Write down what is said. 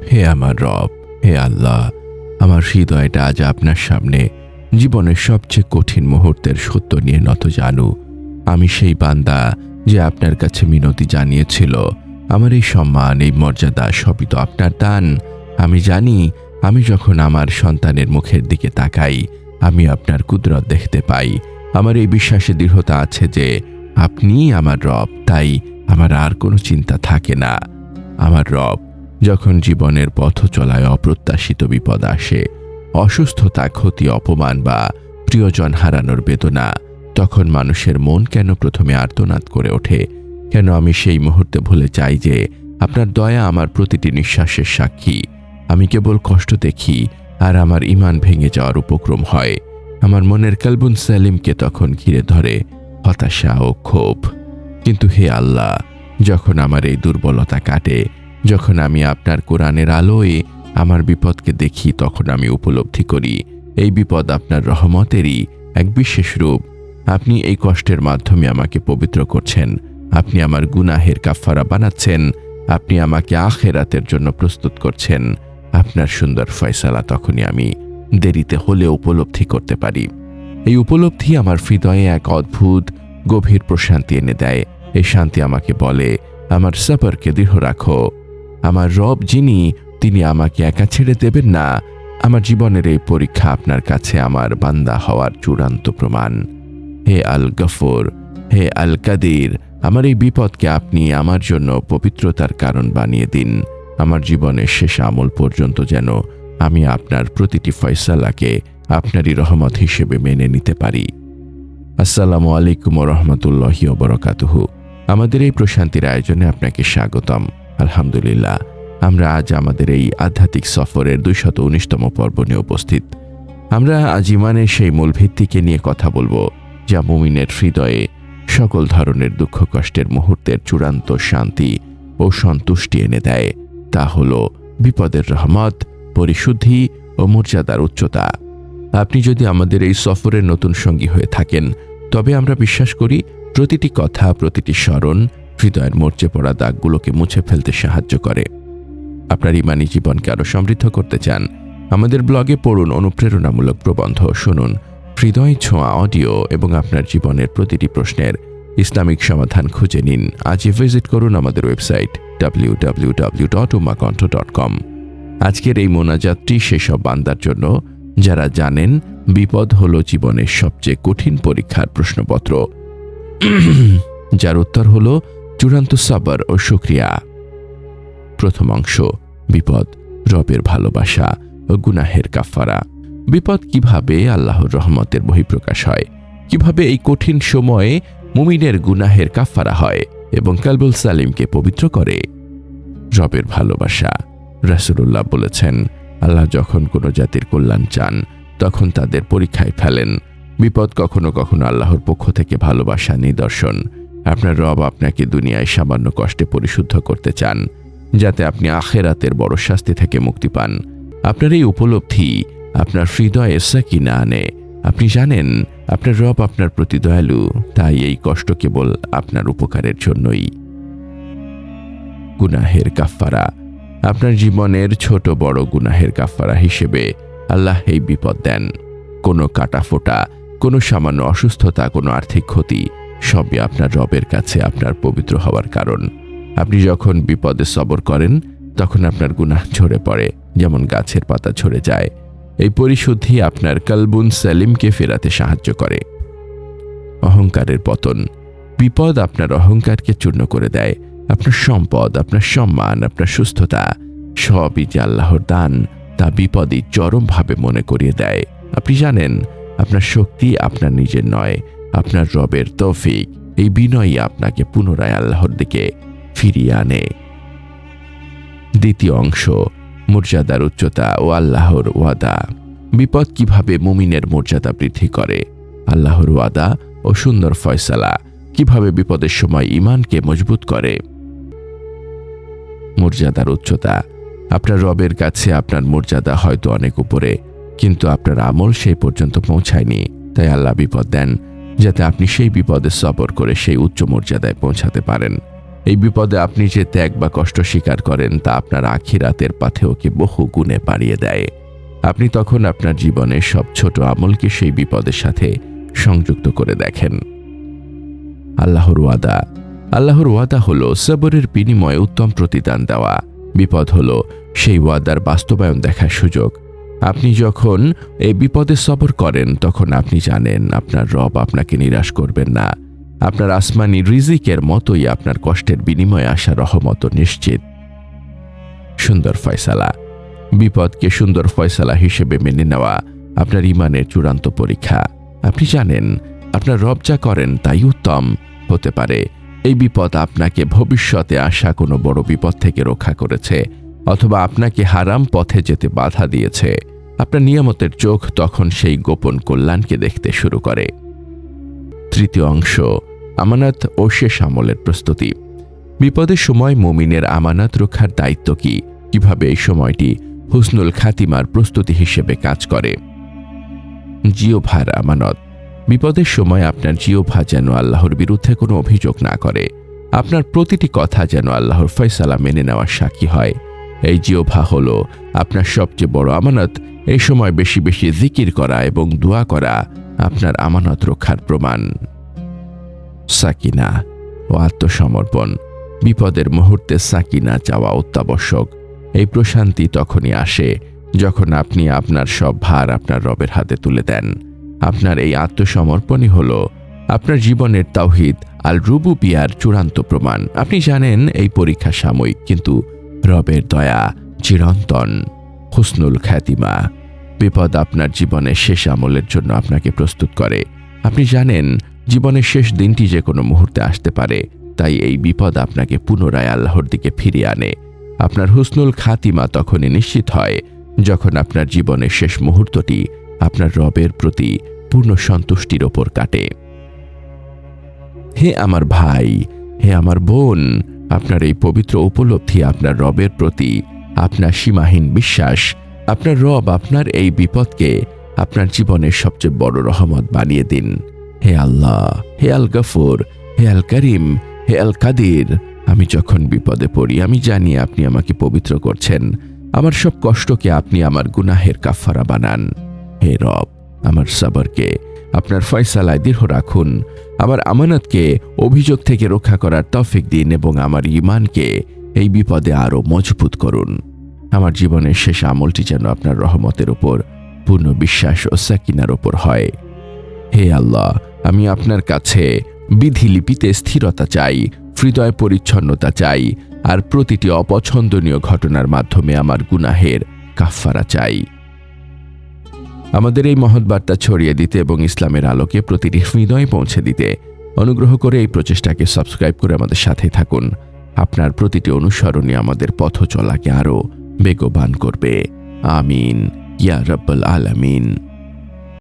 হে আমার রব, হে আল্লাহ, আমার হৃদয়টা আজ আপনার সামনে জীবনের সবচেয়ে কঠিন মুহূর্তের সত্য নিয়ে নত জানু। আমি সেই বান্দা যে আপনার কাছে মিনতি জানিয়েছিল। আমার এই সম্মান, এই মর্যাদা সবই তো আপনার দান। আমি জানি, আমি যখন আমার সন্তানের মুখের দিকে তাকাই, আমি আপনার কুদরত দেখতে পাই। আমার এই বিশ্বাসে দৃঢ়তা আছে যে আপনিই আমার রব, তাই আমার আর কোনো চিন্তা থাকে না। আমার রব, যখন জীবনের পথ চলায় অপ্রত্যাশিত বিপদ আসে, অসুস্থতা, ক্ষতি, অপমান বা প্রিয়জন হারানোর বেদনা, তখন মানুষের মন কেন প্রথমে আর্তনাদ করে ওঠে? কেন আমি সেই মুহূর্তে ভুলে যাই যে আপনার দয়া আমার প্রতিটি নিঃশ্বাসের সাক্ষী? আমি কেবল কষ্ট দেখি আর আমার ঈমান ভেঙে যাওয়ার উপক্রম হয়। আমার মনের কালবুন সালিমকে তখন ঘিরে ধরে হতাশা ও ক্ষোভ। কিন্তু হে আল্লাহ, যখন আমার এই দুর্বলতা কাটে, যখন আমি আপনার কোরআনের আলোয় আমার বিপদকে দেখি, তখন আমি উপলব্ধি করি এই বিপদ আপনার রহমতেরই এক বিশেষ রূপ। আপনি এই কষ্টের মাধ্যমে আমাকে পবিত্র করছেন, আপনি আমার গুনাহের কাফফারা বানাচ্ছেন, আপনি আমাকে আখিরাতের জন্য প্রস্তুত করছেন। আপনার সুন্দর ফয়সালা তখনই আমি দেরিতে হলেও উপলব্ধি করতে পারি। এই উপলব্ধি আমার হৃদয়ে এক অদ্ভুত গভীর প্রশান্তি এনে দেয়। এই শান্তি আমাকে বলে, আমার সবরকে দৃঢ় রাখো। আমার রব যিনি, তিনি আমাকে একা ছেড়ে দেবেন না। আমার জীবনের এই পরীক্ষা আপনার কাছে আমার বান্দা হওয়ার চূড়ান্ত প্রমাণ। হে আল গফুর, হে আল কাদির, আমার এই বিপদকে আপনি আমার জন্য পবিত্রতার কারণ বানিয়ে দিন। আমার জীবনের শেষ আমল পর্যন্ত যেন আমি আপনার প্রতিটি ফয়সালাকে আপনারই রহমত হিসেবে মেনে নিতে পারি। আসসালামু আলাইকুম ওয়া রাহমাতুল্লাহি ওয়া বারাকাতুহু। আমাদের এই প্রশান্তির আয়োজনে আপনাকে স্বাগতম। আলহামদুলিল্লাহ, আমরা আজ আমাদের এই আধ্যাত্মিক সফরের 219তম পর্ব নিয়ে উপস্থিত। আমরা আজ ঈমানের সেই মূল ভিত্তিকে নিয়ে কথা বলবো, যা মুমিনের হৃদয়ে সকল ধরনের দুঃখ কষ্টের মুহূর্তের চূড়ান্ত শান্তি ও সন্তুষ্টি এনে দেয়। তা হলো বিপদের রহমত, পরিশুদ্ধি ও মর্যাদার উচ্চতা। আপনি যদি আমাদের এই সফরের নতুন সঙ্গী হয়ে থাকেন, তবে আমরা বিশ্বাস করি প্রতিটি কথা, প্রতিটি স্মরণ হৃদয়ের মরচে পড়া দাগগুলোকে মুছে ফেলতে সাহায্য করে। আপনার ঈমানি জীবনকে আরও সমৃদ্ধ করতে চান? আমাদের ব্লগে পড়ুন অনুপ্রেরণামূলক প্রবন্ধ, শুনুন হৃদয় ছোঁয়া অডিও এবং আপনার জীবনের প্রতিটি প্রশ্নের ইসলামিক সমাধান খুঁজে নিন। আজই ভিজিট করুন আমাদের ওয়েবসাইট www.ummahkonth.com। আজকের এই মোনাজাতটি সেসব বান্দার জন্য যারা জানেন বিপদ হলো জীবনের সবচেয়ে কঠিন পরীক্ষার প্রশ্নপত্র, যার উত্তর হলো চূড়ান্ত সবর ও শুকরিয়া। প্রথম অংশ, বিপদ, রবের ভালোবাসা ও গুনাহের কাফফারা। বিপদ কিভাবে আল্লাহর রহমতের বহিঃপ্রকাশ হয়, কিভাবে এই কঠিন সময়ে মুমিনের গুনাহের কাফফারা হয় এবং কালবুল সালিমকে পবিত্র করে। রবের ভালোবাসা। রাসূলুল্লাহ বলেছেন, আল্লাহ যখন কোনো জাতির কল্যাণ চান, তখন তাদের পরীক্ষায় ফেলেন। বিপদ কখনো কখনো আল্লাহর পক্ষ থেকে ভালোবাসা নিদর্শন। আপনার রব আপনাকে দুনিয়ায় সামান্য কষ্টে পরিশুদ্ধ করতে চান, যাতে আপনি আখিরাতের বড় শাস্তি থেকে মুক্তি পান। আপনার এই উপলব্ধি আপনার হৃদয়ে সাকিনা আনে। আপনি জানেন আপনার রব আপনার প্রতি দয়ালু, তাই এই কষ্ট কেবল আপনার উপকারের জন্যই। গুনাহের কাফফারা। আপনার জীবনের ছোট বড় গুনাহের কাফফারা হিসেবে আল্লাহ এই বিপদ দেন। কোনো কাটাফোটা, কোনো সামান্য অসুস্থতা, কোনো আর্থিক ক্ষতি, সবই আপনার রবের কাছে আপনার পবিত্র হওয়ার কারণ। আপনি যখন বিপদে সবর করেন, তখন আপনার গুনাহ ঝরে পড়ে, যেমন গাছের পাতা ঝরে যায়। এই পরিশুদ্ধি আপনার কালবুন সালিমকে ফেরাতে সাহায্য করে। অহংকারের পতন। বিপদ আপনার অহংকারকে চূর্ণ করে দেয়। আপনার সম্পদ, আপনার সম্মান, আপনার সুস্থতা সবই যে আল্লাহর দান, তা বিপদই চরমভাবে মনে করিয়ে দেয়। আপনি জানেন আপনার শক্তি আপনার নিজের নয়, আপনার রবের তৌফিক। এই বিনয়ই আপনাকে পুনরায় আল্লাহর দিকে ফিরিয়ে আনে। দ্বিতীয় অংশ, মর্যাদার উচ্চতা ও আল্লাহর ওয়াদা। বিপদ কিভাবে মুমিনের মর্যাদা বৃদ্ধি করে? আল্লাহর ওয়াদা ও সুন্দর ফয়সালা কিভাবে বিপদের সময় ঈমানকে মজবুত করে? মর্যাদার উচ্চতা। আপনার রবের কাছে আপনার মর্যাদা হয়তো অনেক উপরে, কিন্তু আপনার আমল সেই পর্যন্ত পৌঁছায়নি। তাই আল্লাহ বিপদ দেন, যাতে আপনি সেই বিপদে সবর করে সেই উচ্চ মর্যাদায় পৌঁছাতে পারেন। এই বিপদে আপনি যে ত্যাগ বা কষ্ট স্বীকার করেন তা আপনার আখিরাতের পাথেয়কে বহু গুণে বাড়িয়ে দেয়। আপনি তখন আপনার জীবনের সব ছোট আমলকে সেই বিপদের সাথে সংযুক্ত করে দেখেন। আল্লাহর ওয়াদা। আল্লাহর ওয়াদা হলো সবরের বিনিময়ে উত্তম প্রতিদান দেওয়া। বিপদ হলো সেই ওয়াদার বাস্তবায়ন দেখার সুযোগ। আপনি যখন এই বিপদে সবর করেন তখন আপনি জানেন আপনার রব আপনাকে নিরাশ করবেন না। আপনার আসমানি রিজিকের মতোই আপনার কষ্টের বিনিময়ে আসা রহমত নিশ্চিত। সুন্দর ফয়সালা। বিপদকে সুন্দর ফয়সালা হিসেবে মেনে নেওয়া আপনার ঈমানের চূড়ান্ত পরীক্ষা। আপনি জানেন আপনার রব যা করেন তাই উত্তম হতে পারে। এই বিপদ আপনাকে ভবিষ্যতে আসা কোনো বড় বিপদ থেকে রক্ষা করেছে, অথবা আপনাকে হারাম পথে যেতে বাধা দিয়েছে। আপনার নিয়ামতের চোখ তখন সেই গোপন কল্যাণকে দেখতে শুরু করে। তৃতীয় অংশ, আমানত ও শেষ আমলের প্রস্তুতি। বিপদের সময় মুমিনের আমানত রক্ষার দায়িত্ব কি, কিভাবে এই সময়টি হুসনুল খাতিমার প্রস্তুতি হিসেবে কাজ করে। জিহ্বার আমানত। বিপদের সময় আপনার জিহ্বা যেন আল্লাহর বিরুদ্ধে কোনো অভিযোগ না করে। আপনার প্রতিটি কথা যেন আল্লাহর ফয়সালা মেনে নেওয়ার সাক্ষী হয়। এই জিহ্বা হলো আপনার সবচেয়ে বড় আমানত। এই সময় বেশি বেশি জিকির করা এবং দোয়া করা আপনার আমানত রক্ষার প্রমাণ। সাকিনা ও আত্মসমর্পণ। বিপদের মুহূর্তে সাকিনা চাওয়া অত্যাবশ্যক। এই প্রশান্তি তখনই আসে যখন আপনি আপনার সব ভার আপনার রবের হাতে তুলে দেন। আপনার এই আত্মসমর্পণই হলো আপনার জীবনের তাওহীদ আল রুবুবিয়ার চূড়ান্ত প্রমাণ। আপনি জানেন এই পরীক্ষা সাময়িক, কিন্তু রবের দয়া চিরন্তন। হুসনুল খাতিমা। বিপদ আপনার জীবনের শেষ আমলের জন্য আপনাকে প্রস্তুত করে। আপনি জানেন জীবনের শেষ দিনটি যে কোনো মুহূর্তে আসতে পারে, তাই এই বিপদ আপনাকে পুনরায় আল্লাহর দিকে ফিরিয়ে আনে। আপনার হুসনুল খাতিমা তখনই নিশ্চিত হয় যখন আপনার জীবনের শেষ মুহূর্তটি আপনার রবের প্রতি পূর্ণ সন্তুষ্টির ওপর কাটে। হে আমার ভাই, হে আমার বোন, আপনার এই পবিত্র উপলব্ধি আপনার রবের প্রতি আপনার সীমাহীন বিশ্বাস। আপনার রব আপনার এই বিপদকে আপনার জীবনের সবচেয়ে বড় রহমত বানিয়ে দিন। হে আল্লাহ, হে আল গফুর, হে আল করিম, হে আল কাদির। আমি যখন বিপদে পড়ি আমি জানি আপনি আমাকে পবিত্র করছেন। আমার সব কষ্টকে আপনি আমার গুনাহের কাফফারা বানান। হে রব, আমার সবরকে আপনার ফয়সালায় দৃঢ় রাখুন। আমার আমানতকে অভিযোগ থেকে রক্ষা করার তৌফিক দিন এবং আমার ঈমানকে এই বিপদে আরও মজবুত করুন। আমার জীবনের শেষ আমলটি যেন আপনার রহমতের উপর পূর্ণ বিশ্বাস ও সাকিনার উপর হয়। হে আল্লাহ, আমি আপনার কাছে বিধিলিপিতে স্থিরতা চাই, হৃদয় পরিচ্ছন্নতা চাই, আর প্রতিটি অপছন্দনীয় ঘটনার মাধ্যমে আমার গুনাহের কাফফারা চাই। আমাদের এই মহৎ বার্তা ছড়িয়ে দিতে এবং ইসলামের আলোকে প্রতিটি হৃদয়ে পৌঁছে দিতে অনুগ্রহ করে এই প্রচেষ্টাকে সাবস্ক্রাইব করে আমাদের সাথে থাকুন। আপনার প্রতিটি অনুসরণই আমাদের পথ চলাকে আরও বেগবান করবে। আমিন ইয়া রাব্বাল আলামিন।